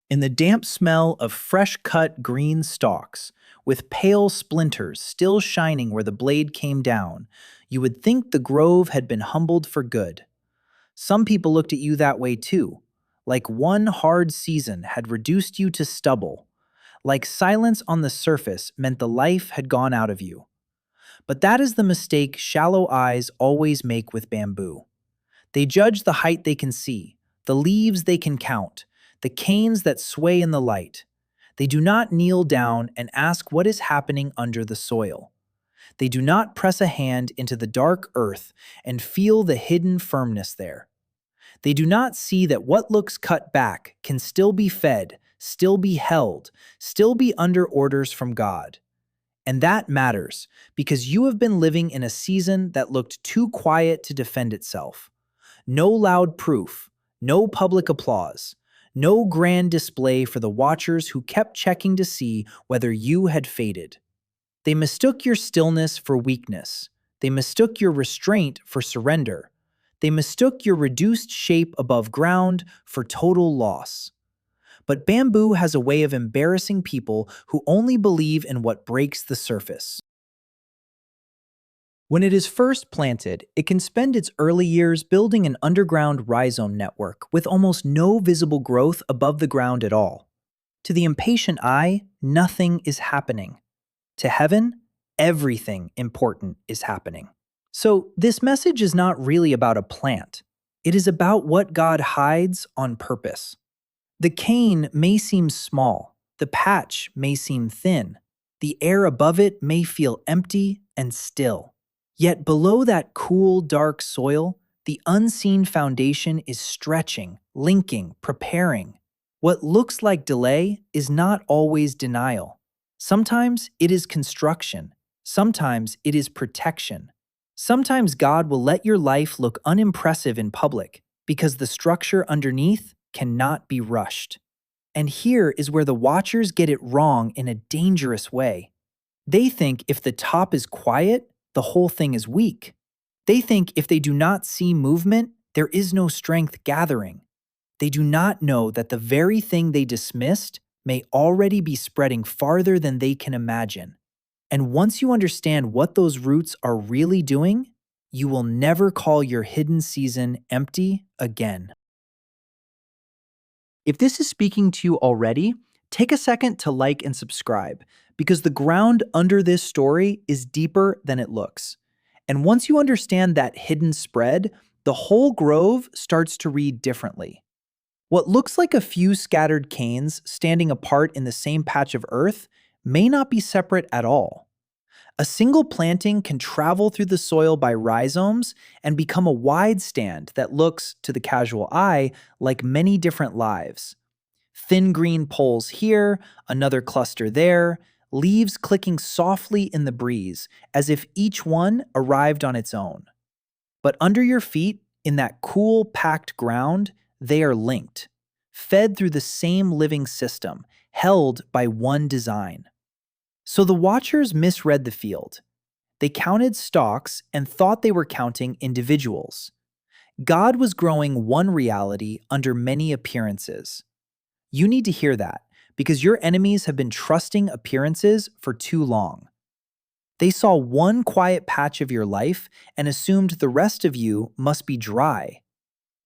In the damp smell of fresh-cut green stalks, with pale splinters still shining where the blade came down, you would think the grove had been humbled for good. Some people looked at you that way too, like one hard season had reduced you to stubble, like silence on the surface meant the life had gone out of you. But that is the mistake shallow eyes always make with bamboo. They judge the height they can see, the leaves they can count, the canes that sway in the light. They do not kneel down and ask what is happening under the soil. They do not press a hand into the dark earth and feel the hidden firmness there. They do not see that what looks cut back can still be fed, still be held, still be under orders from God. And that matters because you have been living in a season that looked too quiet to defend itself. No loud proof, no public applause, no grand display for the watchers who kept checking to see whether you had faded. They mistook your stillness for weakness. They mistook your restraint for surrender. They mistook your reduced shape above ground for total loss. But bamboo has a way of embarrassing people who only believe in what breaks the surface. When it is first planted, it can spend its early years building an underground rhizome network with almost no visible growth above the ground at all. To the impatient eye, nothing is happening. To heaven, everything important is happening. So, this message is not really about a plant. It is about what God hides on purpose. The cane may seem small, the patch may seem thin, the air above it may feel empty and still. Yet below that cool, dark soil, the unseen foundation is stretching, linking, preparing. What looks like delay is not always denial. Sometimes it is construction. Sometimes it is protection. Sometimes God will let your life look unimpressive in public because the structure underneath cannot be rushed. And here is where the watchers get it wrong in a dangerous way. They think if the top is quiet, the whole thing is weak. They think if they do not see movement, there is no strength gathering. They do not know that the very thing they dismissed may already be spreading farther than they can imagine. And once you understand what those roots are really doing, you will never call your hidden season empty again. If this is speaking to you already, take a second to like and subscribe, because the ground under this story is deeper than it looks. And once you understand that hidden spread, the whole grove starts to read differently. What looks like a few scattered canes standing apart in the same patch of earth may not be separate at all. A single planting can travel through the soil by rhizomes and become a wide stand that looks, to the casual eye, like many different lives. Thin green poles here, another cluster there, leaves clicking softly in the breeze, as if each one arrived on its own. But under your feet, in that cool, packed ground, they are linked, fed through the same living system, held by one design. So the watchers misread the field. They counted stalks and thought they were counting individuals. God was growing one reality under many appearances. You need to hear that, because your enemies have been trusting appearances for too long. They saw one quiet patch of your life and assumed the rest of you must be dry.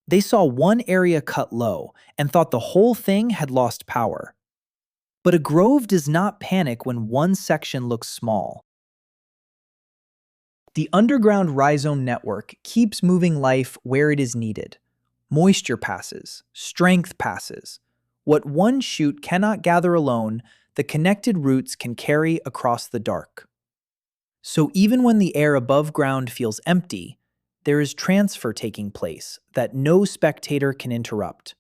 They saw one area cut low and thought the whole thing had lost power. But a grove does not panic when one section looks small. The underground rhizome network keeps moving life where it is needed. Moisture passes, strength passes. What one shoot cannot gather alone, the connected roots can carry across the dark. So even when the air above ground feels empty, there is transfer taking place that no spectator can interrupt.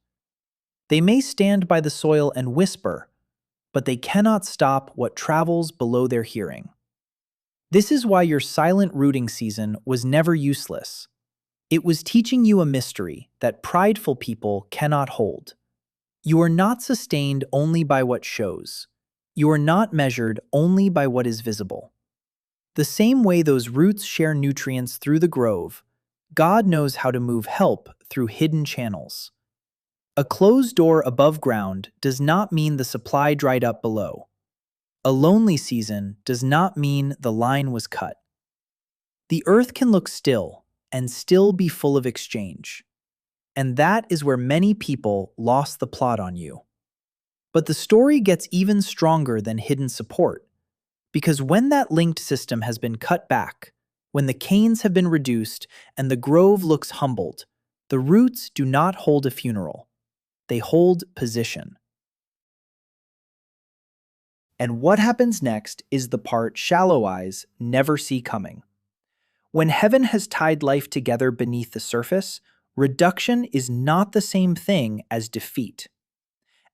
They may stand by the soil and whisper, but they cannot stop what travels below their hearing. This is why your silent rooting season was never useless. It was teaching you a mystery that prideful people cannot hold. You are not sustained only by what shows. You are not measured only by what is visible. The same way those roots share nutrients through the grove, God knows how to move help through hidden channels. A closed door above ground does not mean the supply dried up below. A lonely season does not mean the line was cut. The earth can look still and still be full of exchange. And that is where many people lost the plot on you. But the story gets even stronger than hidden support, because when that linked system has been cut back, when the canes have been reduced and the grove looks humbled, the roots do not hold a funeral. They hold position. And what happens next is the part shallow eyes never see coming. When heaven has tied life together beneath the surface, reduction is not the same thing as defeat.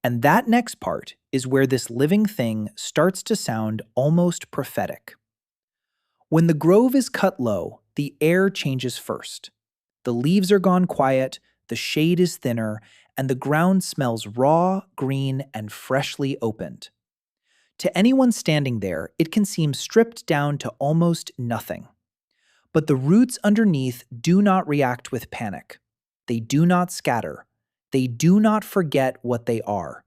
And that next part is where this living thing starts to sound almost prophetic. When the grove is cut low, the air changes first. The leaves are gone quiet, the shade is thinner, and the ground smells raw, green, and freshly opened. To anyone standing there, it can seem stripped down to almost nothing. But the roots underneath do not react with panic. They do not scatter. They do not forget what they are.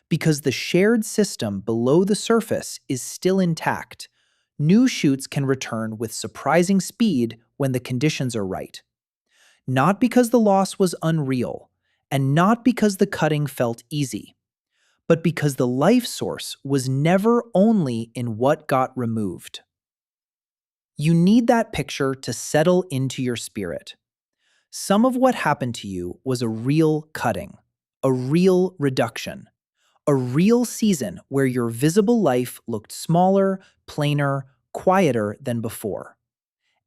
Because the shared system below the surface is still intact, new shoots can return with surprising speed when the conditions are right. Not because the loss was unreal, and not because the cutting felt easy, but because the life source was never only in what got removed. You need that picture to settle into your spirit. Some of what happened to you was a real cutting, a real reduction, a real season where your visible life looked smaller, plainer, quieter than before.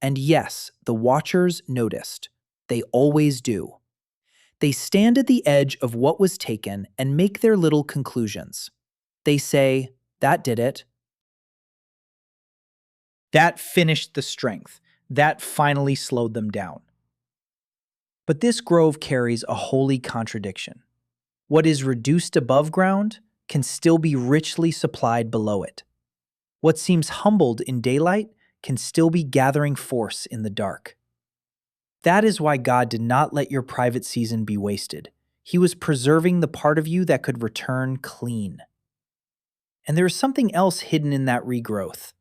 And yes, the watchers noticed. They always do. They stand at the edge of what was taken and make their little conclusions. They say, "That did it. That finished the strength. That finally slowed them down." But this grove carries a holy contradiction. What is reduced above ground can still be richly supplied below it. What seems humbled in daylight can still be gathering force in the dark. That is why God did not let your private season be wasted. He was preserving the part of you that could return clean. And there is something else hidden in that regrowth.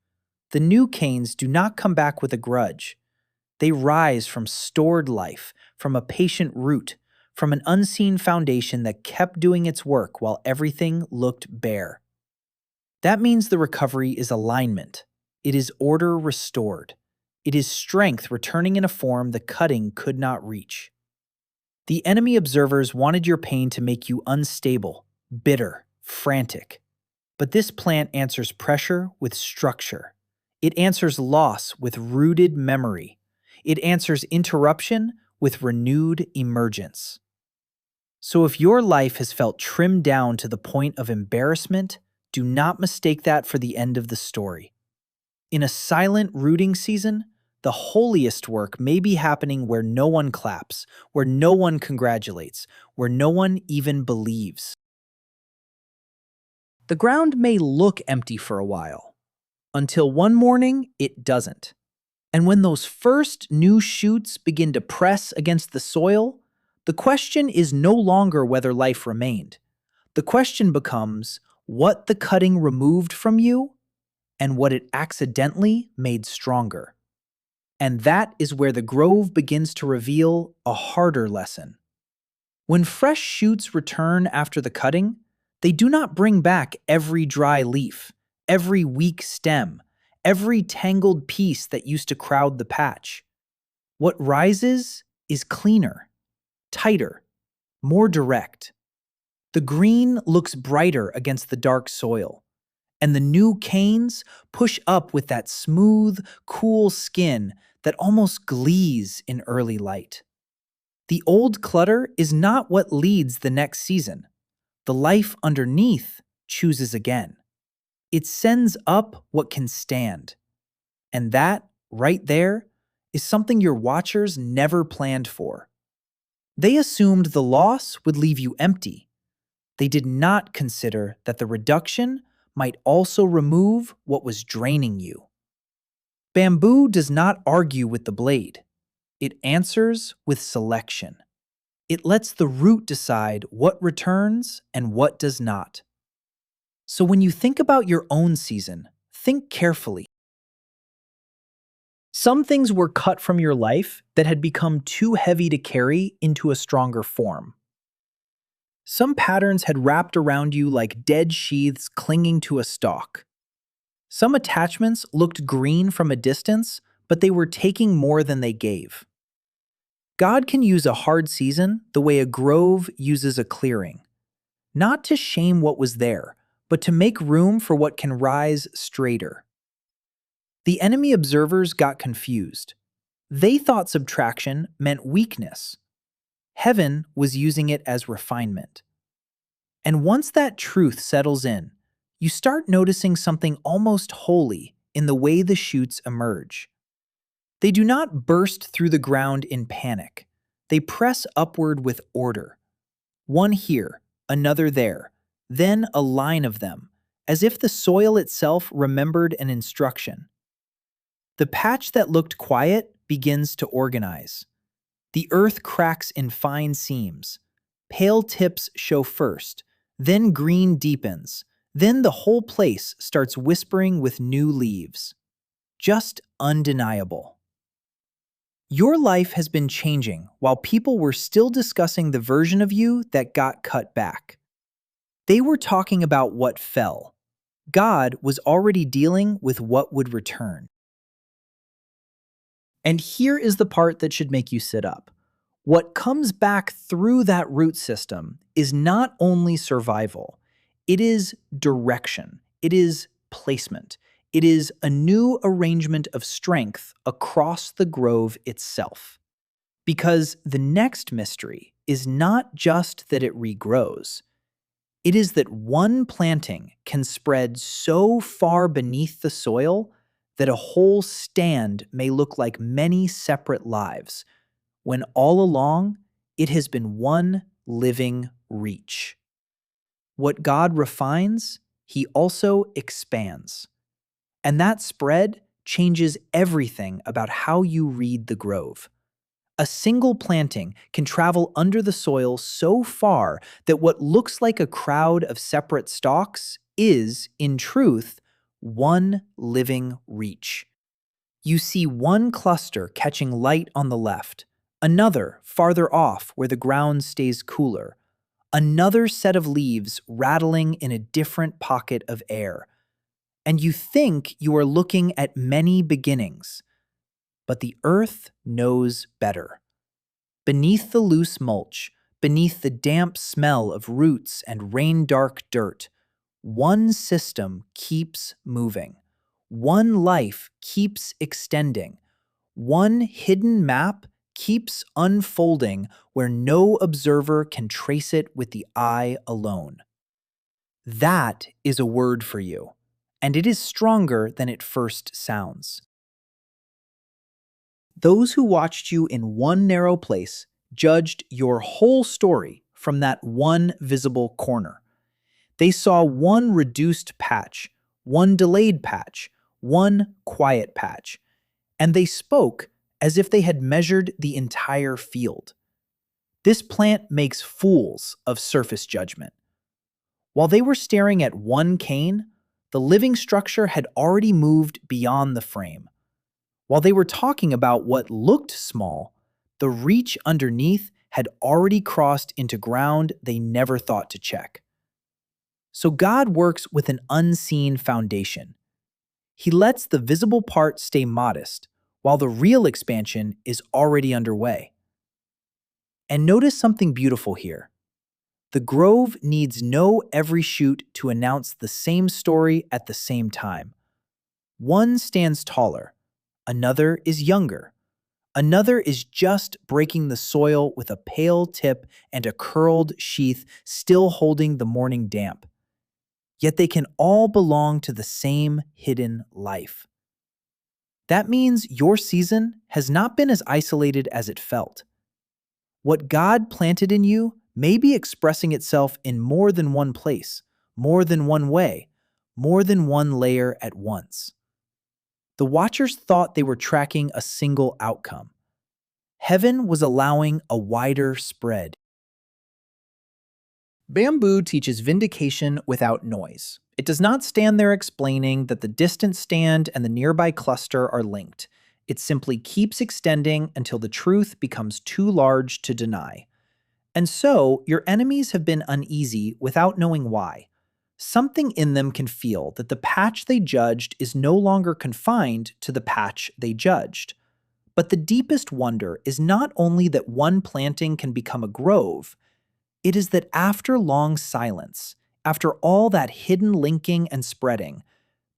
The new canes do not come back with a grudge. They rise from stored life, from a patient root, from an unseen foundation that kept doing its work while everything looked bare. That means the recovery is alignment. It is order restored. It is strength returning in a form the cutting could not reach. The enemy observers wanted your pain to make you unstable, bitter, frantic. But this plant answers pressure with structure. It answers loss with rooted memory. It answers interruption with renewed emergence. So if your life has felt trimmed down to the point of embarrassment, do not mistake that for the end of the story. In a silent rooting season, the holiest work may be happening where no one claps, where no one congratulates, where no one even believes. The ground may look empty for a while, until one morning it doesn't. And when those first new shoots begin to press against the soil, the question is no longer whether life remained. The question becomes what the cutting removed from you and what it accidentally made stronger. And that is where the grove begins to reveal a harder lesson. When fresh shoots return after the cutting, they do not bring back every dry leaf, every weak stem, every tangled piece that used to crowd the patch. What rises is cleaner, tighter, more direct. The green looks brighter against the dark soil, and the new canes push up with that smooth, cool skin that almost glees in early light. The old clutter is not what leads the next season. The life underneath chooses again. It sends up what can stand. And that, right there, is something your watchers never planned for. They assumed the loss would leave you empty. They did not consider that the reduction might also remove what was draining you. Bamboo does not argue with the blade. It answers with selection. It lets the root decide what returns and what does not. So when you think about your own season, think carefully. Some things were cut from your life that had become too heavy to carry into a stronger form. Some patterns had wrapped around you like dead sheaths clinging to a stalk. Some attachments looked green from a distance, but they were taking more than they gave. God can use a hard season the way a grove uses a clearing, not to shame what was there, but to make room for what can rise straighter. The enemy observers got confused. They thought subtraction meant weakness. Heaven was using it as refinement. And once that truth settles in, you start noticing something almost holy in the way the shoots emerge. They do not burst through the ground in panic. They press upward with order. One here, another there, then a line of them, as if the soil itself remembered an instruction. The patch that looked quiet begins to organize. The earth cracks in fine seams. Pale tips show first, then green deepens, then the whole place starts whispering with new leaves. Just undeniable. Your life has been changing while people were still discussing the version of you that got cut back. They were talking about what fell. God was already dealing with what would return. And here is the part that should make you sit up. What comes back through that root system is not only survival, it is direction, it is placement, it is a new arrangement of strength across the grove itself. Because the next mystery is not just that it regrows, it is that one planting can spread so far beneath the soil that a whole stand may look like many separate lives, when all along it has been one living reach. What God refines, He also expands. And that spread changes everything about how you read the grove. A single planting can travel under the soil so far that what looks like a crowd of separate stalks is, in truth, one living reach. You see one cluster catching light on the left, another farther off where the ground stays cooler, another set of leaves rattling in a different pocket of air. And you think you are looking at many beginnings, but the earth knows better. Beneath the loose mulch, beneath the damp smell of roots and rain-dark dirt, one system keeps moving. One life keeps extending. One hidden map keeps unfolding where no observer can trace it with the eye alone. That is a word for you, and it is stronger than it first sounds. Those who watched you in one narrow place judged your whole story from that one visible corner. They saw one reduced patch, one delayed patch, one quiet patch, and they spoke as if they had measured the entire field. This plant makes fools of surface judgment. While they were staring at one cane, the living structure had already moved beyond the frame. While they were talking about what looked small, the reach underneath had already crossed into ground they never thought to check. So God works with an unseen foundation. He lets the visible part stay modest, while the real expansion is already underway. And notice something beautiful here. The grove needs no every shoot to announce the same story at the same time. One stands taller, another is younger, another is just breaking the soil with a pale tip and a curled sheath still holding the morning damp. Yet they can all belong to the same hidden life. That means your season has not been as isolated as it felt. What God planted in you may be expressing itself in more than one place, more than one way, more than one layer at once. The watchers thought they were tracking a single outcome. Heaven was allowing a wider spread. Bamboo teaches vindication without noise. It does not stand there explaining that the distant stand and the nearby cluster are linked. It simply keeps extending until the truth becomes too large to deny. And so, your enemies have been uneasy without knowing why. Something in them can feel that the patch they judged is no longer confined to the patch they judged. But the deepest wonder is not only that one planting can become a grove, it is that after long silence, after all that hidden linking and spreading,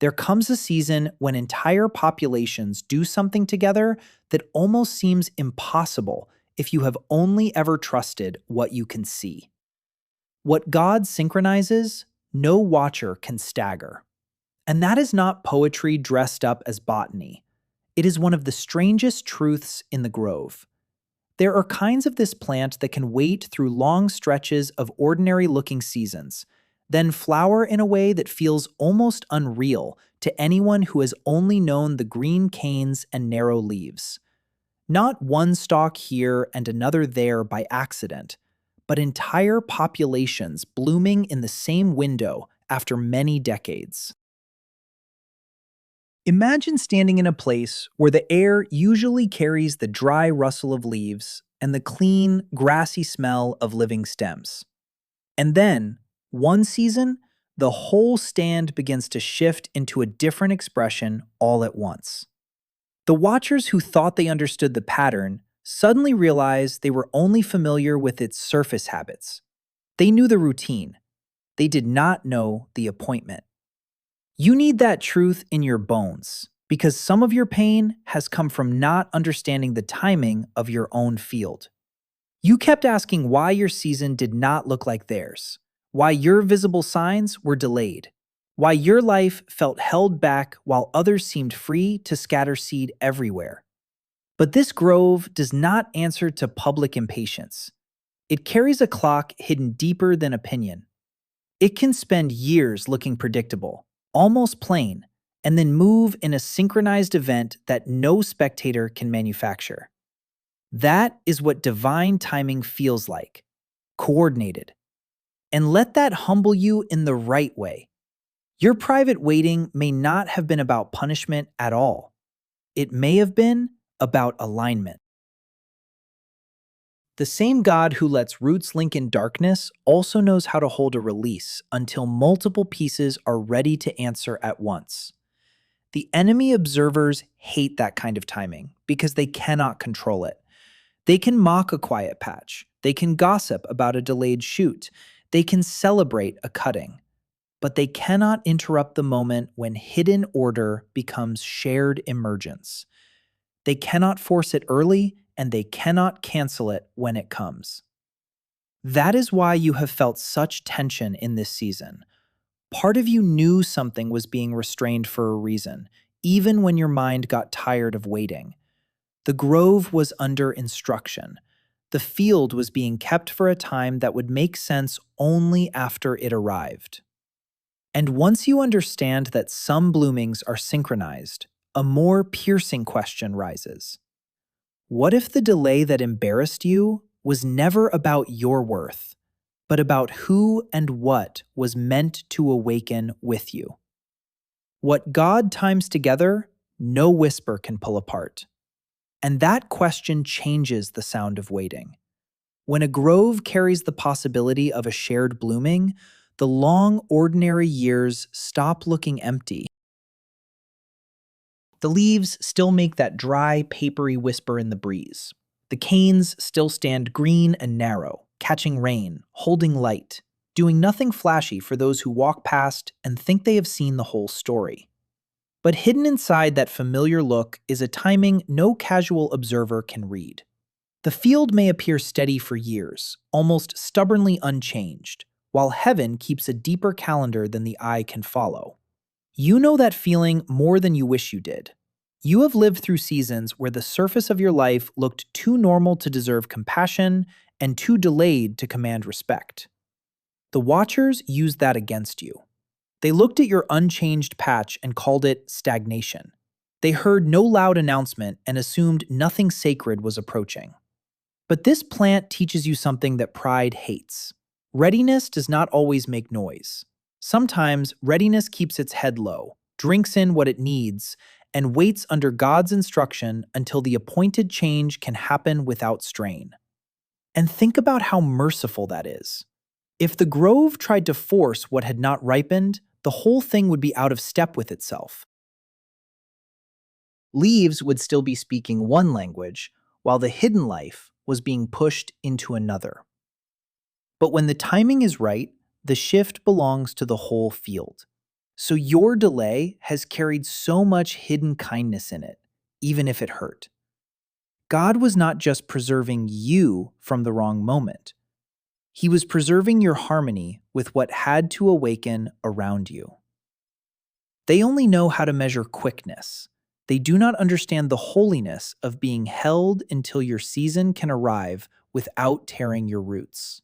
there comes a season when entire populations do something together that almost seems impossible if you have only ever trusted what you can see. What God synchronizes, no watcher can stagger. And that is not poetry dressed up as botany. It is one of the strangest truths in the grove. There are kinds of this plant that can wait through long stretches of ordinary looking seasons, then flower in a way that feels almost unreal to anyone who has only known the green canes and narrow leaves. Not one stalk here and another there by accident, but entire populations blooming in the same window after many decades. Imagine standing in a place where the air usually carries the dry rustle of leaves and the clean, grassy smell of living stems. And then, one season, the whole stand begins to shift into a different expression all at once. The watchers who thought they understood the pattern suddenly realized they were only familiar with its surface habits. They knew the routine. They did not know the appointment. You need that truth in your bones because some of your pain has come from not understanding the timing of your own field. You kept asking why your season did not look like theirs, why your visible signs were delayed, why your life felt held back while others seemed free to scatter seed everywhere. But this grove does not answer to public impatience. It carries a clock hidden deeper than opinion. It can spend years looking predictable, almost plain, and then move in a synchronized event that no spectator can manufacture. That is what divine timing feels like, coordinated. And let that humble you in the right way. Your private waiting may not have been about punishment at all. It may have been about alignment. The same God who lets roots link in darkness also knows how to hold a release until multiple pieces are ready to answer at once. The enemy observers hate that kind of timing because they cannot control it. They can mock a quiet patch. They can gossip about a delayed shoot. They can celebrate a cutting. But they cannot interrupt the moment when hidden order becomes shared emergence. They cannot force it early, and they cannot cancel it when it comes. That is why you have felt such tension in this season. Part of you knew something was being restrained for a reason, even when your mind got tired of waiting. The grove was under instruction. The field was being kept for a time that would make sense only after it arrived. And once you understand that some bloomings are synchronized, a more piercing question rises. What if the delay that embarrassed you was never about your worth, but about who and what was meant to awaken with you? What God times together, no whisper can pull apart. And that question changes the sound of waiting. When a grove carries the possibility of a shared blooming, the long, ordinary years stop looking empty. The leaves still make that dry, papery whisper in the breeze. The canes still stand green and narrow, catching rain, holding light, doing nothing flashy for those who walk past and think they have seen the whole story. But hidden inside that familiar look is a timing no casual observer can read. The field may appear steady for years, almost stubbornly unchanged, while heaven keeps a deeper calendar than the eye can follow. You know that feeling more than you wish you did. You have lived through seasons where the surface of your life looked too normal to deserve compassion and too delayed to command respect. The watchers used that against you. They looked at your unchanged patch and called it stagnation. They heard no loud announcement and assumed nothing sacred was approaching. But this plant teaches you something that pride hates. Readiness does not always make noise. Sometimes readiness keeps its head low, drinks in what it needs, and waits under God's instruction until the appointed change can happen without strain. And think about how merciful that is. If the grove tried to force what had not ripened, the whole thing would be out of step with itself. Leaves would still be speaking one language, while the hidden life was being pushed into another. But when the timing is right, the shift belongs to the whole field. So your delay has carried so much hidden kindness in it, even if it hurt. God was not just preserving you from the wrong moment. He was preserving your harmony with what had to awaken around you. They only know how to measure quickness. They do not understand the holiness of being held until your season can arrive without tearing your roots.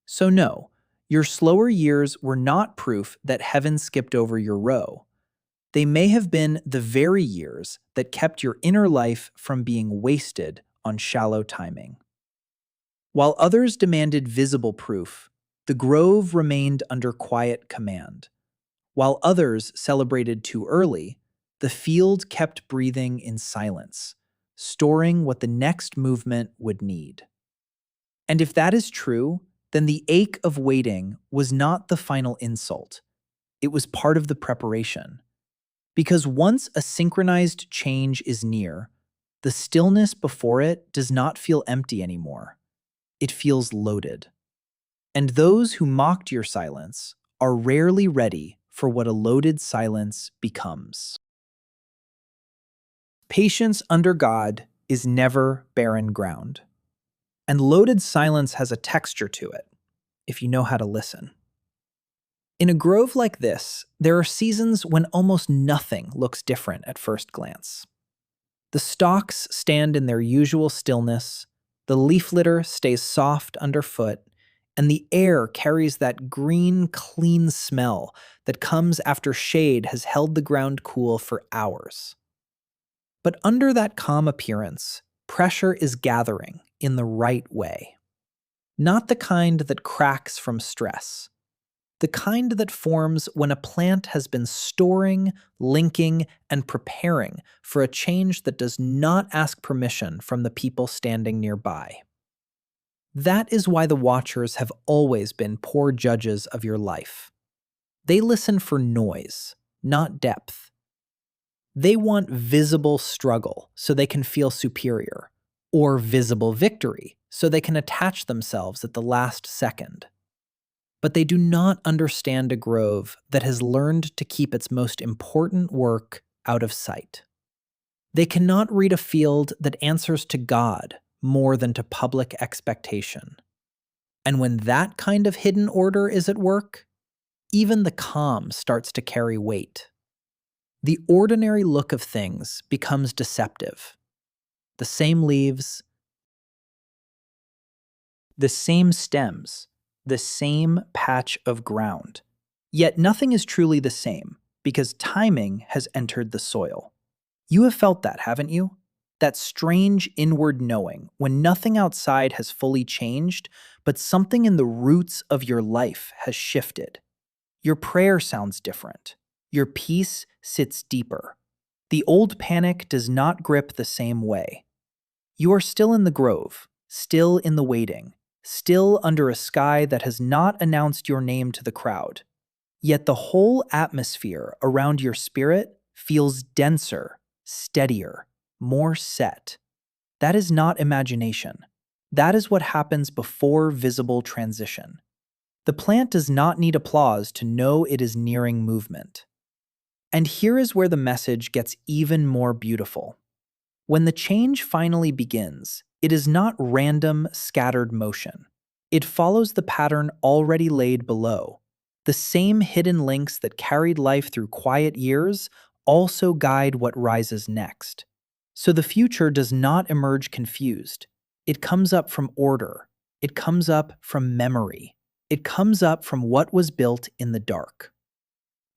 So no, your slower years were not proof that heaven skipped over your row. They may have been the very years that kept your inner life from being wasted on shallow timing. While others demanded visible proof, the grove remained under quiet command. While others celebrated too early, the field kept breathing in silence, storing what the next movement would need. And if that is true, then the ache of waiting was not the final insult. It was part of the preparation. Because once a synchronized change is near, the stillness before it does not feel empty anymore. It feels loaded. And those who mocked your silence are rarely ready for what a loaded silence becomes. Patience under God is never barren ground. And loaded silence has a texture to it, if you know how to listen. In a grove like this, there are seasons when almost nothing looks different at first glance. The stalks stand in their usual stillness, the leaf litter stays soft underfoot, and the air carries that green, clean smell that comes after shade has held the ground cool for hours. But under that calm appearance, pressure is gathering in the right way. Not the kind that cracks from stress. The kind that forms when a plant has been storing, linking, and preparing for a change that does not ask permission from the people standing nearby. That is why the Watchers have always been poor judges of your life. They listen for noise, not depth. They want visible struggle so they can feel superior, or visible victory so they can attach themselves at the last second. But they do not understand a grove that has learned to keep its most important work out of sight. They cannot read a field that answers to God more than to public expectation. And when that kind of hidden order is at work, even the calm starts to carry weight. The ordinary look of things becomes deceptive. The same leaves, the same stems, the same patch of ground. Yet nothing is truly the same, because timing has entered the soil. You have felt that, haven't you? That strange inward knowing when nothing outside has fully changed, but something in the roots of your life has shifted. Your prayer sounds different. Your peace sits deeper. The old panic does not grip the same way. You are still in the grove, still in the waiting, still under a sky that has not announced your name to the crowd. Yet the whole atmosphere around your spirit feels denser, steadier, more set. That is not imagination. That is what happens before visible transition. The plant does not need applause to know it is nearing movement. And here is where the message gets even more beautiful. When the change finally begins, it is not random, scattered motion. It follows the pattern already laid below. The same hidden links that carried life through quiet years also guide what rises next. So the future does not emerge confused. It comes up from order. It comes up from memory. It comes up from what was built in the dark.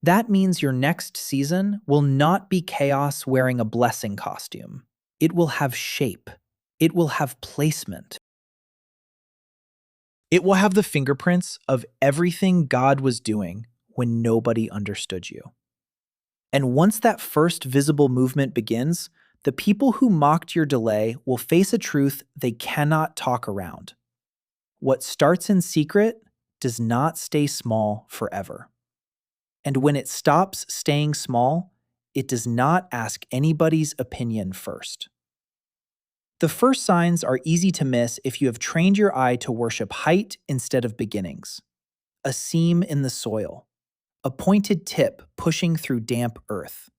That means your next season will not be chaos wearing a blessing costume. It will have shape. It will have placement. It will have the fingerprints of everything God was doing when nobody understood you. And once that first visible movement begins, the people who mocked your delay will face a truth they cannot talk around. What starts in secret does not stay small forever. And when it stops staying small, it does not ask anybody's opinion first. The first signs are easy to miss if you have trained your eye to worship height instead of beginnings. A seam in the soil, a pointed tip pushing through damp earth,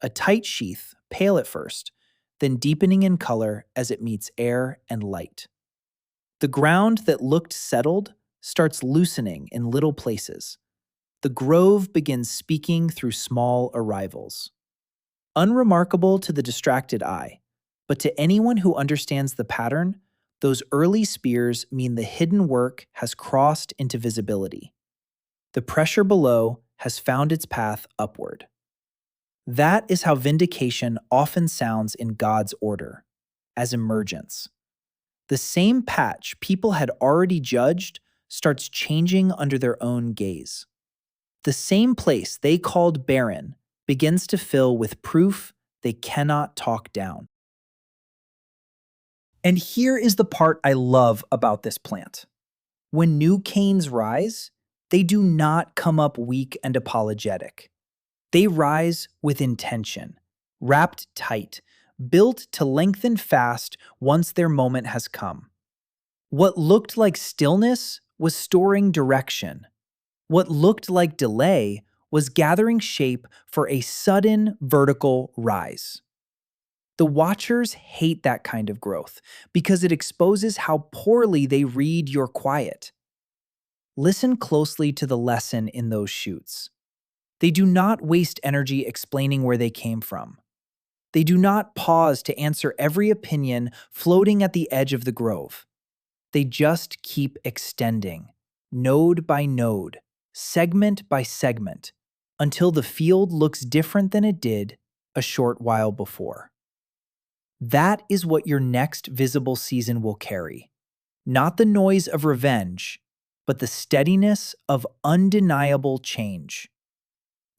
a tight sheath, pale at first, then deepening in color as it meets air and light. The ground that looked settled starts loosening in little places. The grove begins speaking through small arrivals. Unremarkable to the distracted eye, but to anyone who understands the pattern, those early spears mean the hidden work has crossed into visibility. The pressure below has found its path upward. That is how vindication often sounds in God's order, as emergence. The same patch people had already judged starts changing under their own gaze. The same place they called barren begins to fill with proof they cannot talk down. And here is the part I love about this plant. When new canes rise, they do not come up weak and apologetic. They rise with intention, wrapped tight, built to lengthen fast once their moment has come. What looked like stillness was storing direction. What looked like delay was gathering shape for a sudden vertical rise. The watchers hate that kind of growth because it exposes how poorly they read your quiet. Listen closely to the lesson in those shoots. They do not waste energy explaining where they came from. They do not pause to answer every opinion floating at the edge of the grove. They just keep extending, node by node, segment by segment, until the field looks different than it did a short while before. That is what your next visible season will carry. Not the noise of revenge, but the steadiness of undeniable change.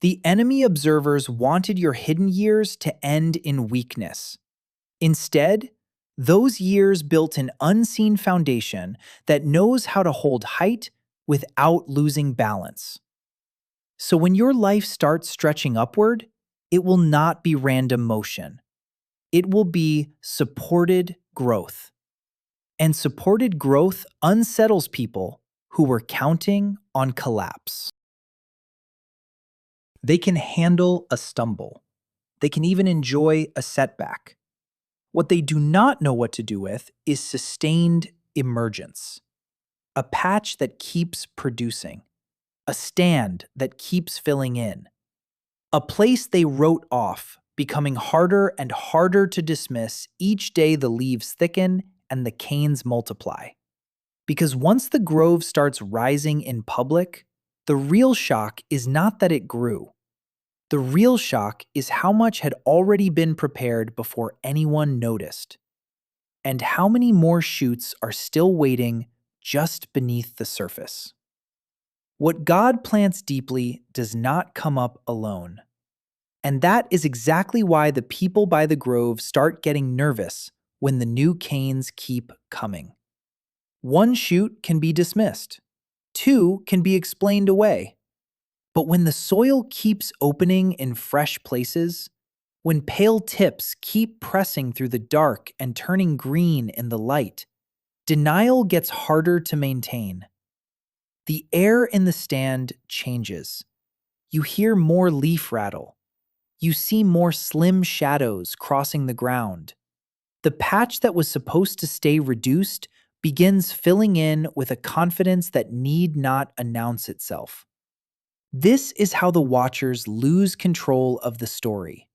The enemy observers wanted your hidden years to end in weakness. Instead, those years built an unseen foundation that knows how to hold height without losing balance. So when your life starts stretching upward, it will not be random motion. It will be supported growth. And supported growth unsettles people who were counting on collapse. They can handle a stumble. They can even enjoy a setback. What they do not know what to do with is sustained emergence, a patch that keeps producing, a stand that keeps filling in, a place they wrote off, becoming harder and harder to dismiss each day the leaves thicken and the canes multiply. Because once the grove starts rising in public, the real shock is not that it grew. The real shock is how much had already been prepared before anyone noticed, and how many more shoots are still waiting just beneath the surface. What God plants deeply does not come up alone. And that is exactly why the people by the grove start getting nervous when the new canes keep coming. One shoot can be dismissed. Two can be explained away. But when the soil keeps opening in fresh places, when pale tips keep pressing through the dark and turning green in the light, denial gets harder to maintain. The air in the stand changes. You hear more leaf rattle. You see more slim shadows crossing the ground. The patch that was supposed to stay reduced begins filling in with a confidence that need not announce itself. This is how the watchers lose control of the story.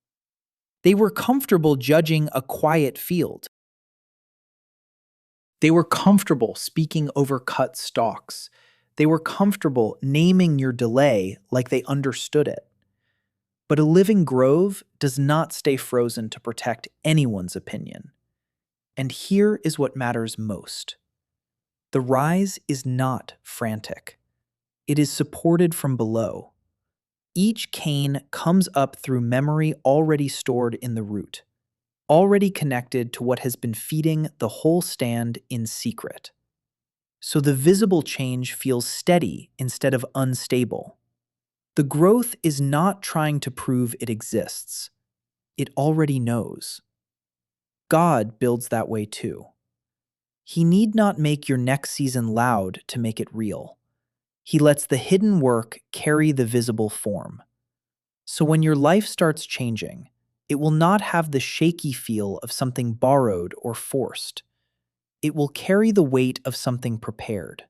They were comfortable judging a quiet field. They were comfortable speaking over cut stalks. They were comfortable naming your delay like they understood it. But a living grove does not stay frozen to protect anyone's opinion. And here is what matters most. The rise is not frantic. It is supported from below. Each cane comes up through memory already stored in the root, already connected to what has been feeding the whole stand in secret. So the visible change feels steady instead of unstable. The growth is not trying to prove it exists. It already knows. God builds that way too. He need not make your next season loud to make it real. He lets the hidden work carry the visible form. So when your life starts changing, it will not have the shaky feel of something borrowed or forced. It will carry the weight of something prepared.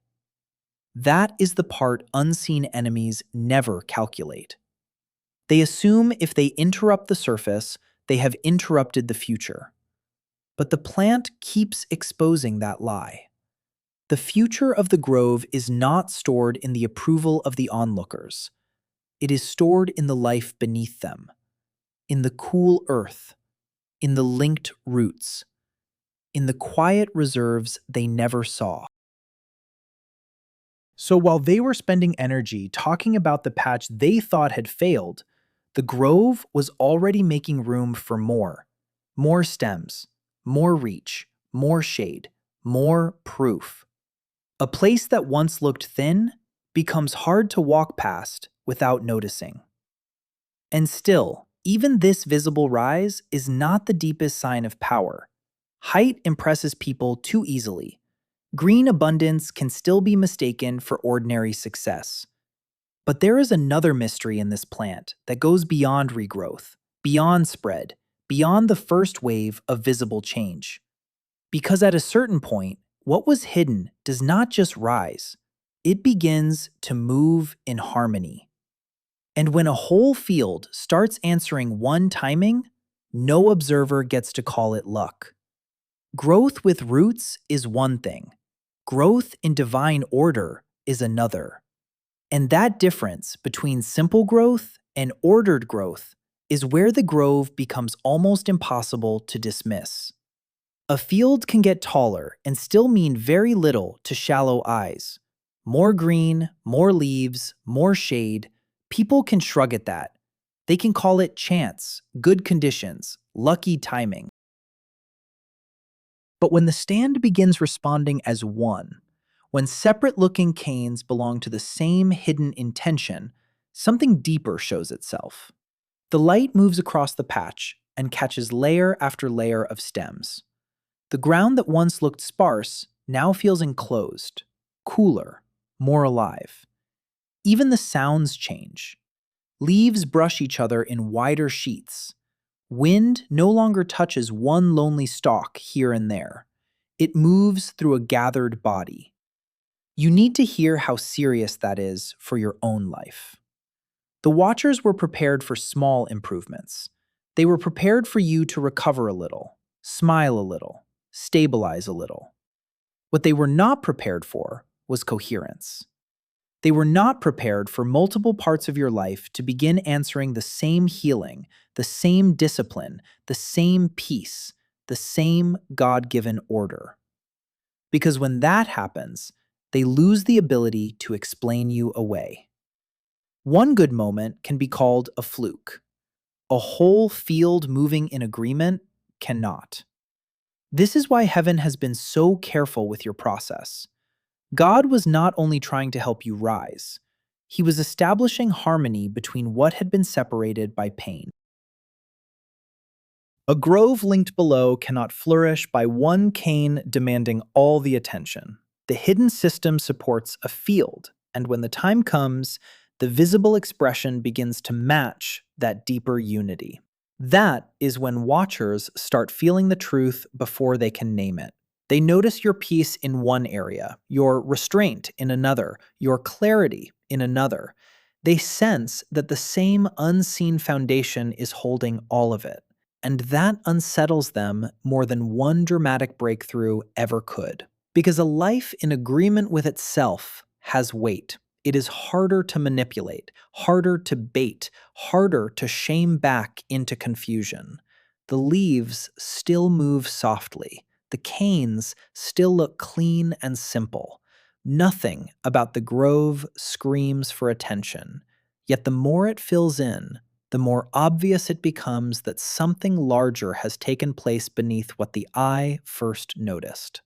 That is the part unseen enemies never calculate. They assume if they interrupt the surface, they have interrupted the future. But the plant keeps exposing that lie. The future of the grove is not stored in the approval of the onlookers. It is stored in the life beneath them, in the cool earth, in the linked roots, in the quiet reserves they never saw. So while they were spending energy talking about the patch they thought had failed, the grove was already making room for more. More stems, more reach, more shade, more proof. A place that once looked thin becomes hard to walk past without noticing. And still, even this visible rise is not the deepest sign of power. Height impresses people too easily. Green abundance can still be mistaken for ordinary success. But there is another mystery in this plant that goes beyond regrowth, beyond spread, beyond the first wave of visible change. Because at a certain point, what was hidden does not just rise, it begins to move in harmony. And when a whole field starts answering one timing, no observer gets to call it luck. Growth with roots is one thing. Growth in divine order is another. And that difference between simple growth and ordered growth is where the grove becomes almost impossible to dismiss. A field can get taller and still mean very little to shallow eyes. More green, more leaves, more shade. People can shrug at that. They can call it chance, good conditions, lucky timing. But when the stand begins responding as one, when separate-looking canes belong to the same hidden intention, something deeper shows itself. The light moves across the patch and catches layer after layer of stems. The ground that once looked sparse now feels enclosed, cooler, more alive. Even the sounds change. Leaves brush each other in wider sheets. Wind no longer touches one lonely stalk here and there. It moves through a gathered body. You need to hear how serious that is for your own life. The watchers were prepared for small improvements. They were prepared for you to recover a little, smile a little, stabilize a little. What they were not prepared for was coherence. They were not prepared for multiple parts of your life to begin answering the same healing, the same discipline, the same peace, the same God-given order. Because when that happens, they lose the ability to explain you away. One good moment can be called a fluke. A whole field moving in agreement cannot. This is why heaven has been so careful with your process. God was not only trying to help you rise, he was establishing harmony between what had been separated by pain. A grove linked below cannot flourish by one cane demanding all the attention. The hidden system supports a field, and when the time comes, the visible expression begins to match that deeper unity. That is when watchers start feeling the truth before they can name it. They notice your peace in one area, your restraint in another, your clarity in another. They sense that the same unseen foundation is holding all of it, and that unsettles them more than one dramatic breakthrough ever could. Because a life in agreement with itself has weight. It is harder to manipulate, harder to bait, harder to shame back into confusion. The leaves still move softly. the canes still look clean and simple. Nothing about the grove screams for attention. Yet the more it fills in, the more obvious it becomes that something larger has taken place beneath what the eye first noticed.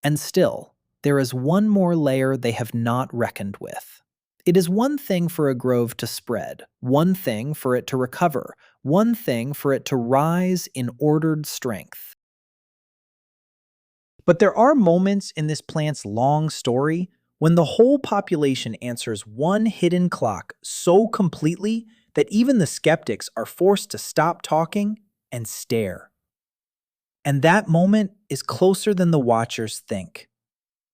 And still, there is one more layer they have not reckoned with. It is one thing for a grove to spread, one thing for it to recover, one thing for it to rise in ordered strength. But there are moments in this plant's long story when the whole population answers one hidden clock so completely that even the skeptics are forced to stop talking and stare. And that moment is closer than the watchers think.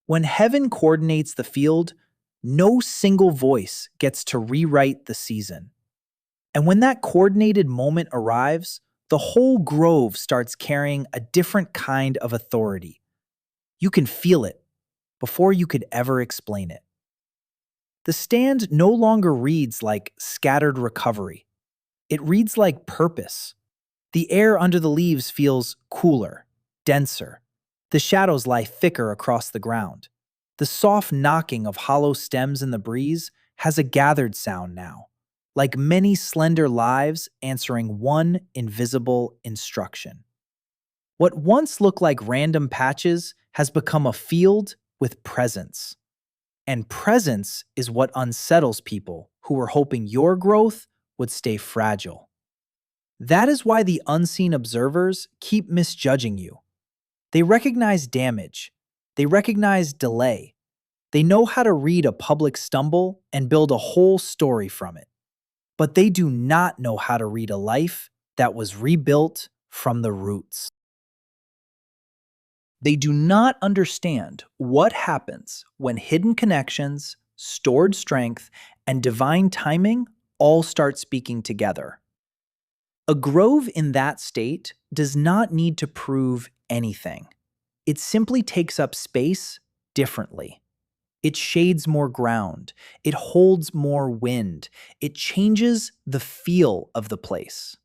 When heaven coordinates the field, no single voice gets to rewrite the season. And when that coordinated moment arrives, the whole grove starts carrying a different kind of authority. You can feel it before you could ever explain it. The stand no longer reads like scattered recovery. It reads like purpose. The air under the leaves feels cooler, denser. The shadows lie thicker across the ground. The soft knocking of hollow stems in the breeze has a gathered sound now, like many slender lives answering one invisible instruction. What once looked like random patches has become a field with presence. And presence is what unsettles people who were hoping your growth would stay fragile. That is why the unseen observers keep misjudging you. They recognize damage. They recognize delay. They know how to read a public stumble and build a whole story from it. But they do not know how to read a life that was rebuilt from the roots. They do not understand what happens when hidden connections, stored strength, and divine timing all start speaking together. A grove in that state does not need to prove anything. It simply takes up space differently. It shades more ground. It holds more wind. It changes the feel of the place.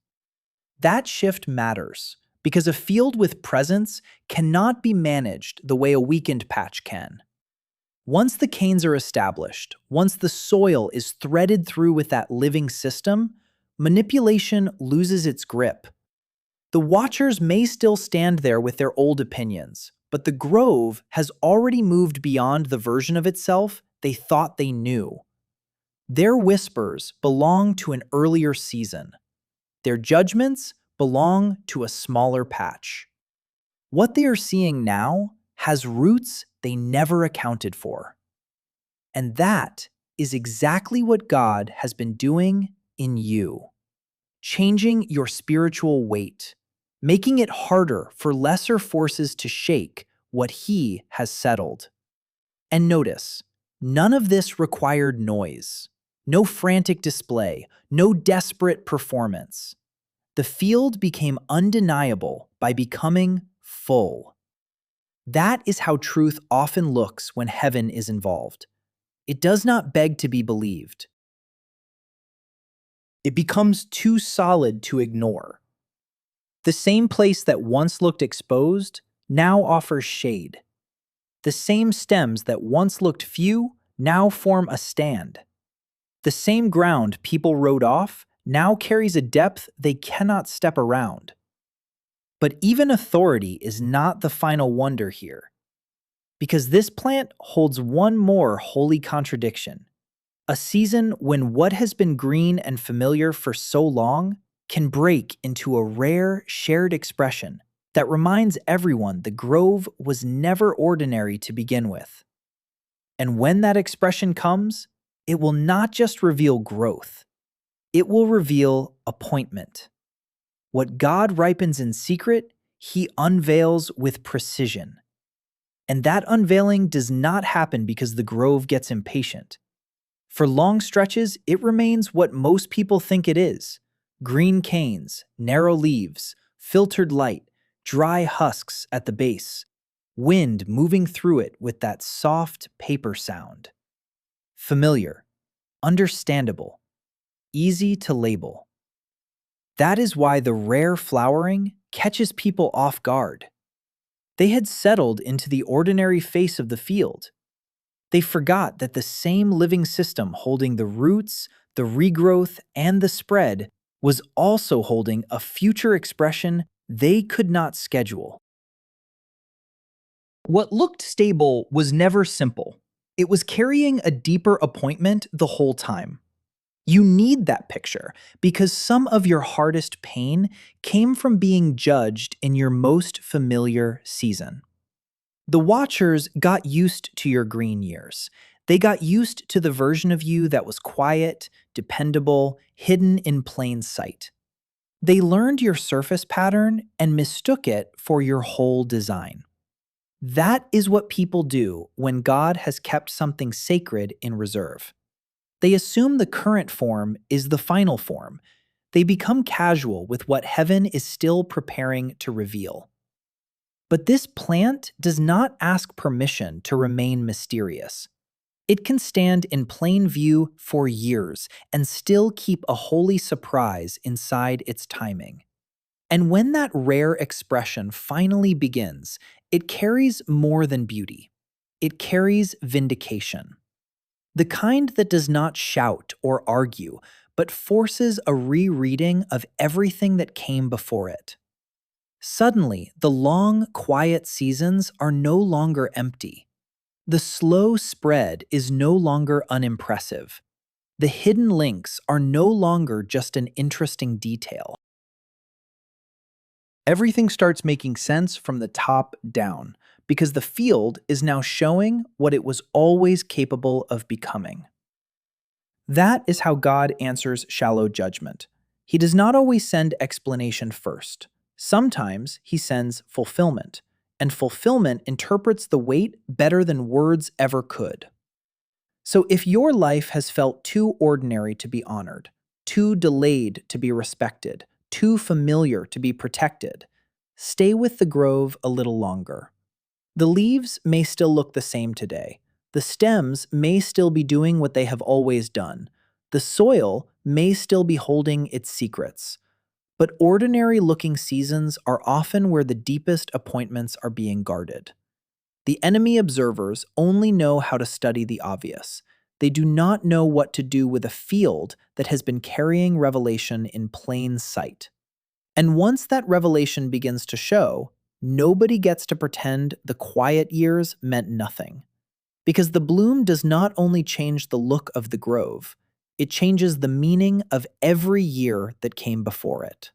That shift matters because a field with presence cannot be managed the way a weakened patch can. Once the canes are established, once the soil is threaded through with that living system, manipulation loses its grip. The watchers may still stand there with their old opinions, but the grove has already moved beyond the version of itself they thought they knew. Their whispers belong to an earlier season. Their judgments belong to a smaller patch. What they are seeing now has roots they never accounted for. And that is exactly what God has been doing in you, changing your spiritual weight, making it harder for lesser forces to shake what He has settled. And notice, none of this required noise, no frantic display, no desperate performance. The field became undeniable by becoming full. That is how truth often looks when heaven is involved. It does not beg to be believed. It becomes too solid to ignore. The same place that once looked exposed now offers shade. The same stems that once looked few now form a stand. The same ground people rode off now carries a depth they cannot step around. But even authority is not the final wonder here, because this plant holds one more holy contradiction. A season when what has been green and familiar for so long can break into a rare shared expression that reminds everyone the grove was never ordinary to begin with. And when that expression comes, it will not just reveal growth, it will reveal appointment. What God ripens in secret, He unveils with precision. And that unveiling does not happen because the grove gets impatient. For long stretches, it remains what most people think it is: green canes, narrow leaves, filtered light, dry husks at the base, wind moving through it with that soft paper sound. Familiar, understandable, easy to label. That is why the rare flowering catches people off guard. They had settled into the ordinary face of the field. They forgot that the same living system holding the roots, the regrowth, and the spread was also holding a future expression they could not schedule. What looked stable was never simple. It was carrying a deeper appointment the whole time. You need that picture because some of your hardest pain came from being judged in your most familiar season. The watchers got used to your green years. They got used to the version of you that was quiet, dependable, hidden in plain sight. They learned your surface pattern and mistook it for your whole design. That is what people do when God has kept something sacred in reserve. They assume the current form is the final form. They become casual with what heaven is still preparing to reveal. But this plant does not ask permission to remain mysterious. It can stand in plain view for years and still keep a holy surprise inside its timing. And when that rare expression finally begins, it carries more than beauty. It carries vindication. The kind that does not shout or argue, but forces a rereading of everything that came before it. Suddenly, the long, quiet seasons are no longer empty. The slow spread is no longer unimpressive. The hidden links are no longer just an interesting detail. Everything starts making sense from the top down because the field is now showing what it was always capable of becoming. That is how God answers shallow judgment. He does not always send explanation first. Sometimes he sends fulfillment, and fulfillment interprets the weight better than words ever could. So if your life has felt too ordinary to be honored, too delayed to be respected, too familiar to be protected, stay with the grove a little longer. The leaves may still look the same today. The stems may still be doing what they have always done. The soil may still be holding its secrets. But ordinary looking seasons are often where the deepest appointments are being guarded. The enemy observers only know how to study the obvious. They do not know what to do with a field that has been carrying revelation in plain sight. And once that revelation begins to show, nobody gets to pretend the quiet years meant nothing. Because the bloom does not only change the look of the grove, it changes the meaning of every year that came before it.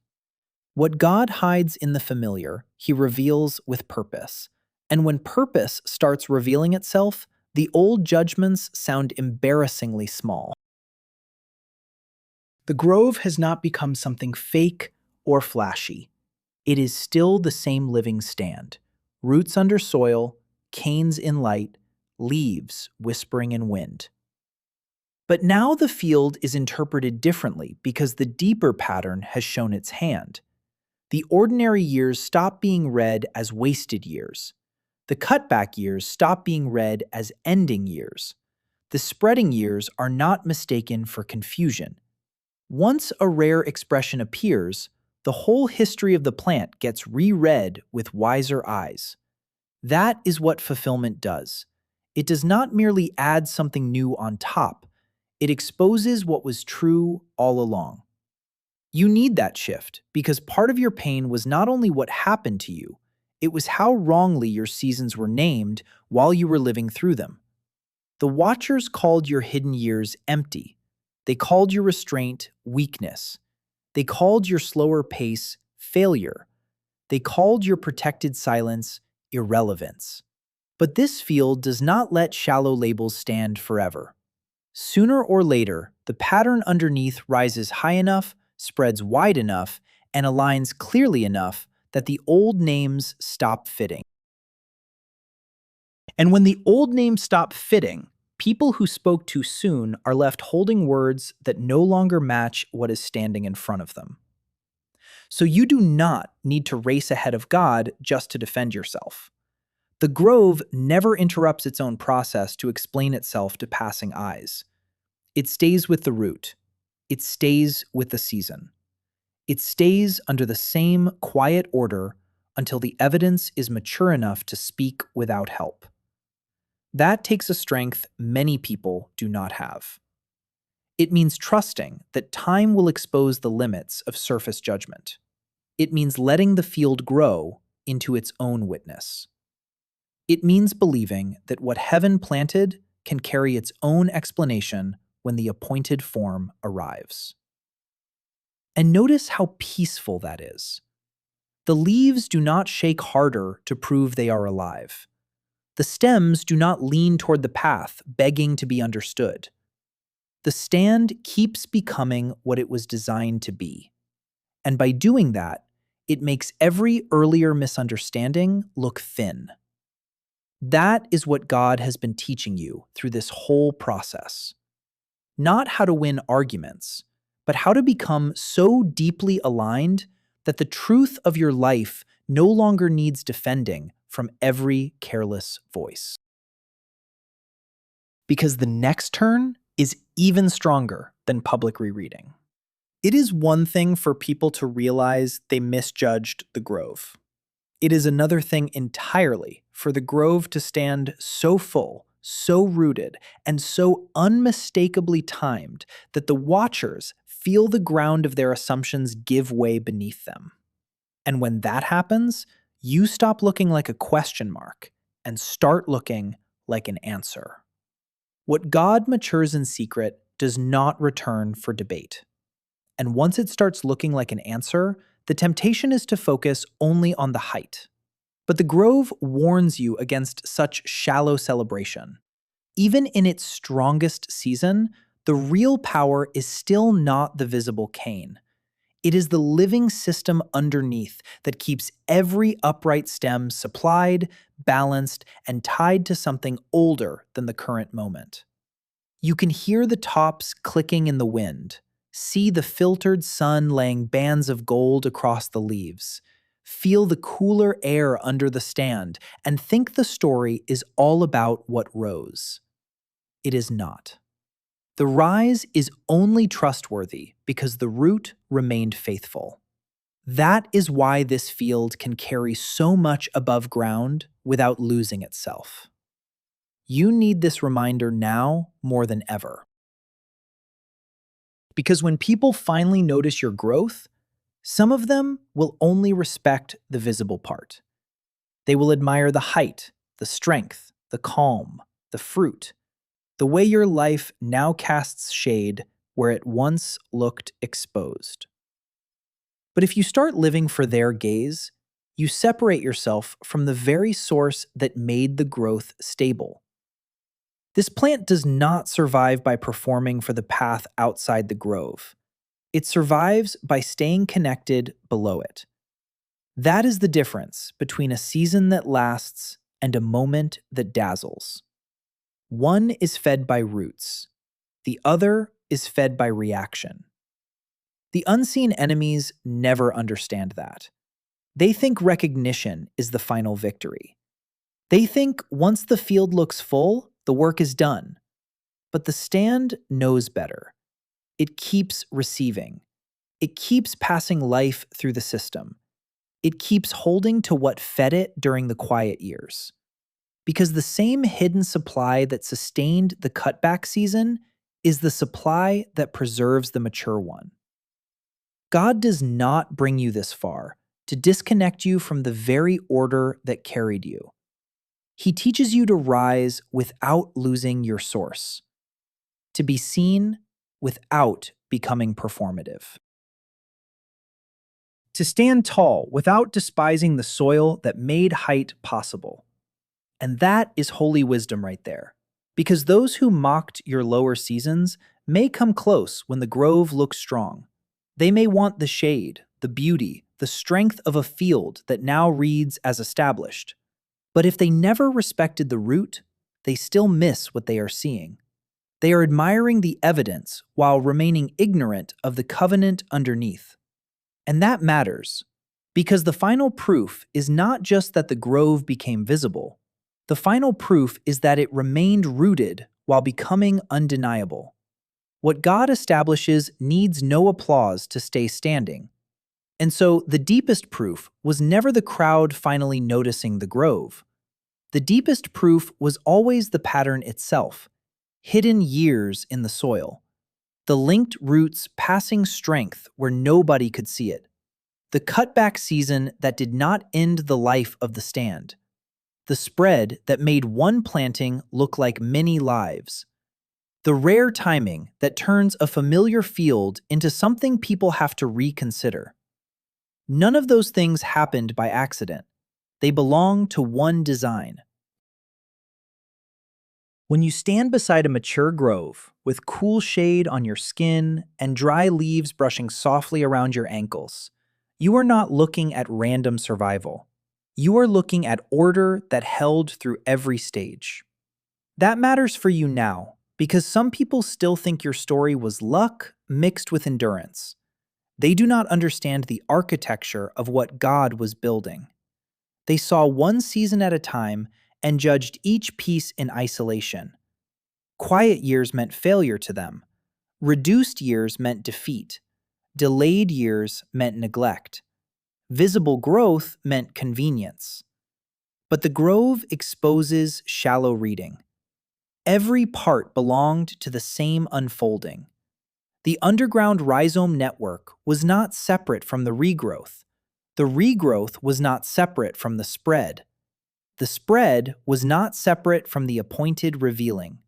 What God hides in the familiar, he reveals with purpose. And when purpose starts revealing itself, the old judgments sound embarrassingly small. The grove has not become something fake or flashy. It is still the same living stand. Roots under soil, canes in light, leaves whispering in wind. But now the field is interpreted differently because the deeper pattern has shown its hand. The ordinary years stop being read as wasted years. The cutback years stop being read as ending years. The spreading years are not mistaken for confusion. Once a rare expression appears, the whole history of the plant gets reread with wiser eyes. That is what fulfillment does. It does not merely add something new on top, it exposes what was true all along. You need that shift because part of your pain was not only what happened to you, it was how wrongly your seasons were named while you were living through them. The watchers called your hidden years empty. They called your restraint weakness. They called your slower pace failure. They called your protected silence irrelevance. But this field does not let shallow labels stand forever. Sooner or later, the pattern underneath rises high enough, spreads wide enough, and aligns clearly enough that the old names stop fitting. And when the old names stop fitting, people who spoke too soon are left holding words that no longer match what is standing in front of them. So you do not need to race ahead of God just to defend yourself. The grove never interrupts its own process to explain itself to passing eyes. It stays with the root. It stays with the season. It stays under the same quiet order, until the evidence is mature enough to speak without help. That takes a strength many people do not have. It means trusting that time will expose the limits of surface judgment. It means letting the field grow into its own witness. It means believing that what heaven planted can carry its own explanation when the appointed form arrives. And notice how peaceful that is. The leaves do not shake harder to prove they are alive. The stems do not lean toward the path, begging to be understood. The stand keeps becoming what it was designed to be. And by doing that, it makes every earlier misunderstanding look thin. That is what God has been teaching you through this whole process. Not how to win arguments, but how to become so deeply aligned that the truth of your life no longer needs defending from every careless voice. Because the next turn is even stronger than public rereading. It is one thing for people to realize they misjudged the grove. It is another thing entirely for the grove to stand so full, so rooted, and so unmistakably timed that the watchers feel the ground of their assumptions give way beneath them. And when that happens, you stop looking like a question mark and start looking like an answer. What God matures in secret does not return for debate. And once it starts looking like an answer, the temptation is to focus only on the height. But the grove warns you against such shallow celebration. Even in its strongest season, the real power is still not the visible cane. It is the living system underneath that keeps every upright stem supplied, balanced, and tied to something older than the current moment. You can hear the tops clicking in the wind, see the filtered sun laying bands of gold across the leaves, feel the cooler air under the stand, and think the story is all about what rose. It is not. The rise is only trustworthy because the root remained faithful. That is why this field can carry so much above ground without losing itself. You need this reminder now more than ever. Because when people finally notice your growth, some of them will only respect the visible part. They will admire the height, the strength, the calm, the fruit, the way your life now casts shade where it once looked exposed. But if you start living for their gaze, you separate yourself from the very source that made the growth stable. This plant does not survive by performing for the path outside the grove. It survives by staying connected below it. That is the difference between a season that lasts and a moment that dazzles. One is fed by roots. The other is fed by reaction. The unseen enemies never understand that. They think recognition is the final victory. They think once the field looks full, the work is done. But the stand knows better. It keeps receiving. It keeps passing life through the system. It keeps holding to what fed it during the quiet years. Because the same hidden supply that sustained the cutback season is the supply that preserves the mature one. God does not bring you this far to disconnect you from the very order that carried you. He teaches you to rise without losing your source, to be seen without becoming performative, to stand tall without despising the soil that made height possible. And that is holy wisdom right there, because those who mocked your lower seasons may come close when the grove looks strong. They may want the shade, the beauty, the strength of a field that now reads as established. But if they never respected the root, they still miss what they are seeing. They are admiring the evidence while remaining ignorant of the covenant underneath. And that matters, because the final proof is not just that the grove became visible. The final proof is that it remained rooted while becoming undeniable. What God establishes needs no applause to stay standing. And so the deepest proof was never the crowd finally noticing the grove. The deepest proof was always the pattern itself, hidden years in the soil. The linked roots passing strength where nobody could see it. The cutback season that did not end the life of the stand. The spread that made one planting look like many lives. The rare timing that turns a familiar field into something people have to reconsider. None of those things happened by accident. They belong to one design. When you stand beside a mature grove, with cool shade on your skin and dry leaves brushing softly around your ankles, you are not looking at random survival. You are looking at order that held through every stage. That matters for you now, because some people still think your story was luck mixed with endurance. They do not understand the architecture of what God was building. They saw one season at a time and judged each piece in isolation. Quiet years meant failure to them. Reduced years meant defeat. Delayed years meant neglect. Visible growth meant convenience. But the grove exposes shallow reading. Every part belonged to the same unfolding. The underground rhizome network was not separate from the regrowth. The regrowth was not separate from the spread. The spread was not separate from the appointed revealing.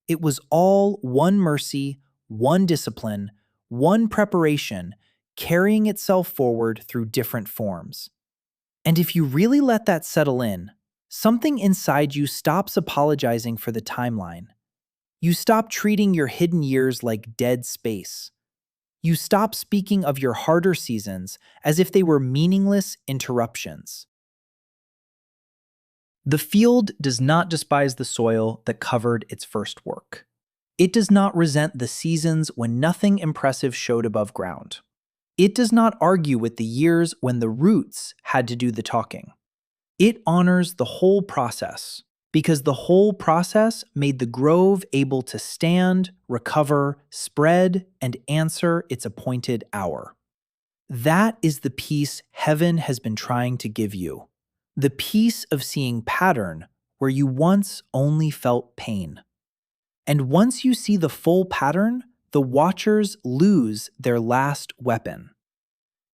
It was all one mercy, one discipline, one preparation, carrying itself forward through different forms. And if you really let that settle in, something inside you stops apologizing for the timeline. You stop treating your hidden years like dead space. You stop speaking of your harder seasons as if they were meaningless interruptions. The field does not despise the soil that covered its first work. It does not resent the seasons when nothing impressive showed above ground. It does not argue with the years when the roots had to do the talking. It honors the whole process, because the whole process made the grove able to stand, recover, spread, and answer its appointed hour. That is the peace heaven has been trying to give you. The peace of seeing pattern where you once only felt pain. And once you see the full pattern, the watchers lose their last weapon.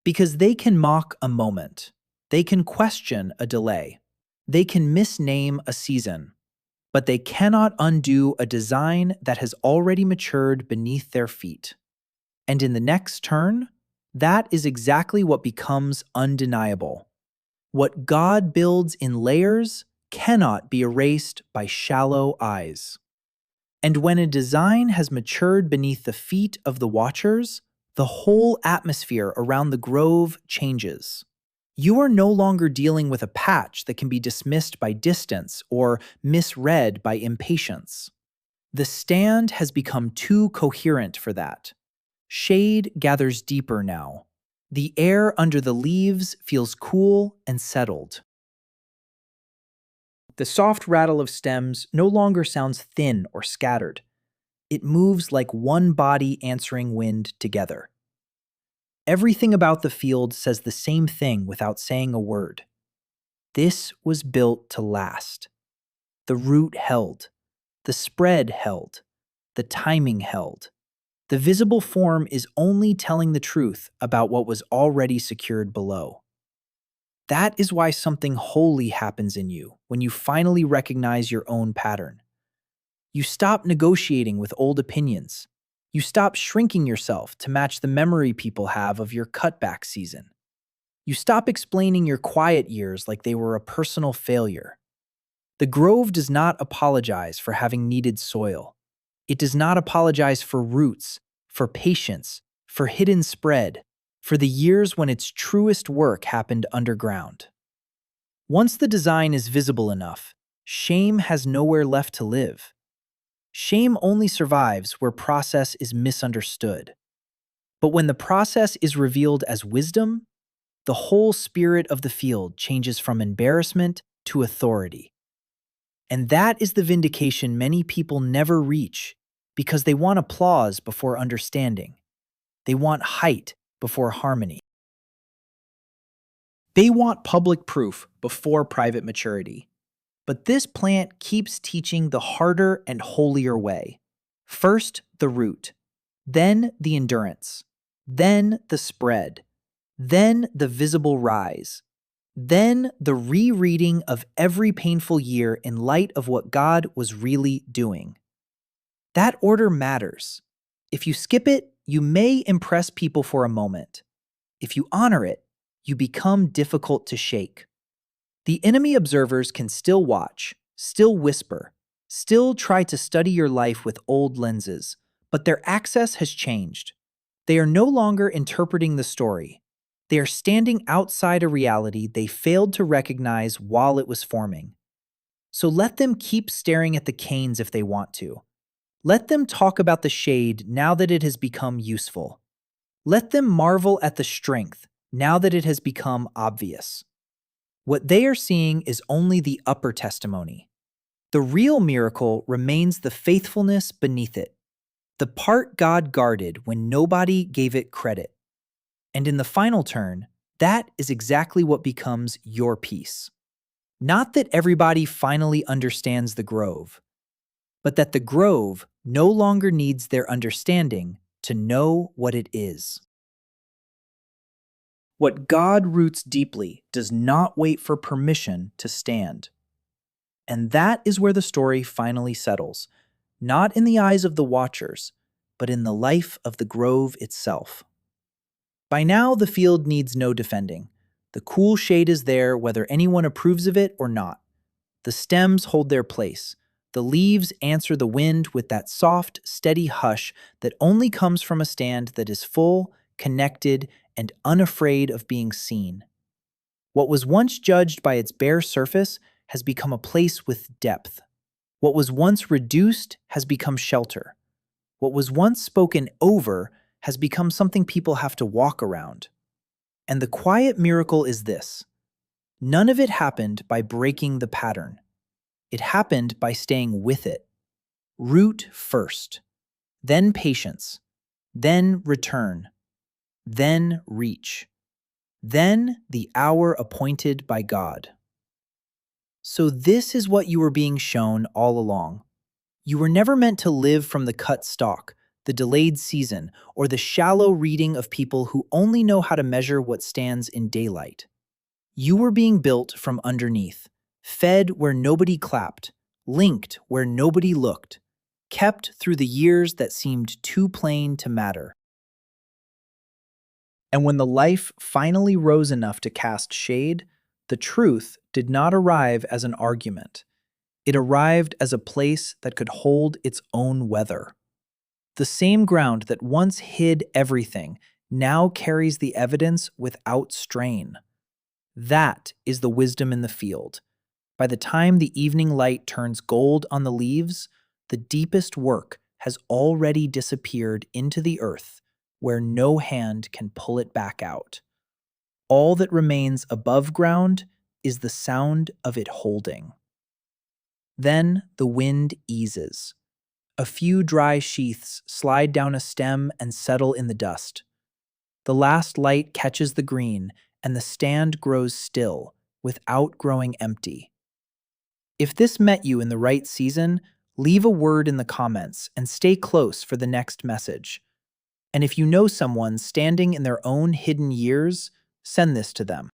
Because they can mock a moment. They can question a delay. They can misname a season. But they cannot undo a design that has already matured beneath their feet. And in the next turn, that is exactly what becomes undeniable. What God builds in layers cannot be erased by shallow eyes. And when a design has matured beneath the feet of the watchers, the whole atmosphere around the grove changes. You are no longer dealing with a patch that can be dismissed by distance or misread by impatience. The stand has become too coherent for that. Shade gathers deeper now. The air under the leaves feels cool and settled. The soft rattle of stems no longer sounds thin or scattered. It moves like one body answering wind together. Everything about the field says the same thing without saying a word. This was built to last. The root held. The spread held. The timing held. The visible form is only telling the truth about what was already secured below. That is why something holy happens in you when you finally recognize your own pattern. You stop negotiating with old opinions. You stop shrinking yourself to match the memory people have of your cutback season. You stop explaining your quiet years like they were a personal failure. The grove does not apologize for having needed soil. It does not apologize for roots, for patience, for hidden spread, for the years when its truest work happened underground. Once the design is visible enough, shame has nowhere left to live. Shame only survives where process is misunderstood. But when the process is revealed as wisdom, the whole spirit of the field changes from embarrassment to authority. And that is the vindication many people never reach because they want applause before understanding. They want height before harmony. They want public proof before private maturity. But this plant keeps teaching the harder and holier way. First, the root, then the endurance, then the spread, then the visible rise, then the rereading of every painful year in light of what God was really doing. That order matters. If you skip it, you may impress people for a moment. If you honor it, you become difficult to shake. The enemy observers can still watch, still whisper, still try to study your life with old lenses, but their access has changed. They are no longer interpreting the story. They are standing outside a reality they failed to recognize while it was forming. So let them keep staring at the canes if they want to. Let them talk about the shade now that it has become useful. Let them marvel at the strength now that it has become obvious. What they are seeing is only the upper testimony. The real miracle remains the faithfulness beneath it, the part God guarded when nobody gave it credit. And in the final turn, that is exactly what becomes your peace. Not that everybody finally understands the grove, but that the grove no longer needs their understanding to know what it is. What God roots deeply does not wait for permission to stand. And that is where the story finally settles, not in the eyes of the watchers, but in the life of the grove itself. By now, the field needs no defending. The cool shade is there whether anyone approves of it or not. The stems hold their place. The leaves answer the wind with that soft, steady hush that only comes from a stand that is full, connected, and unafraid of being seen. What was once judged by its bare surface has become a place with depth. What was once reduced has become shelter. What was once spoken over has become something people have to walk around. And the quiet miracle is this: none of it happened by breaking the pattern. It happened by staying with it. Root first, then patience, then return, then reach, then the hour appointed by God. So this is what you were being shown all along. You were never meant to live from the cut stalk, the delayed season, or the shallow reading of people who only know how to measure what stands in daylight. You were being built from underneath, fed where nobody clapped, linked where nobody looked, kept through the years that seemed too plain to matter. And when the life finally rose enough to cast shade, the truth did not arrive as an argument. It arrived as a place that could hold its own weather. The same ground that once hid everything now carries the evidence without strain. That is the wisdom in the field. By the time the evening light turns gold on the leaves, the deepest work has already disappeared into the earth, where no hand can pull it back out. All that remains above ground is the sound of it holding. Then the wind eases. A few dry sheaths slide down a stem and settle in the dust. The last light catches the green, and the stand grows still, without growing empty. If this met you in the right season, leave a word in the comments and stay close for the next message. And if you know someone standing in their own hidden years, send this to them.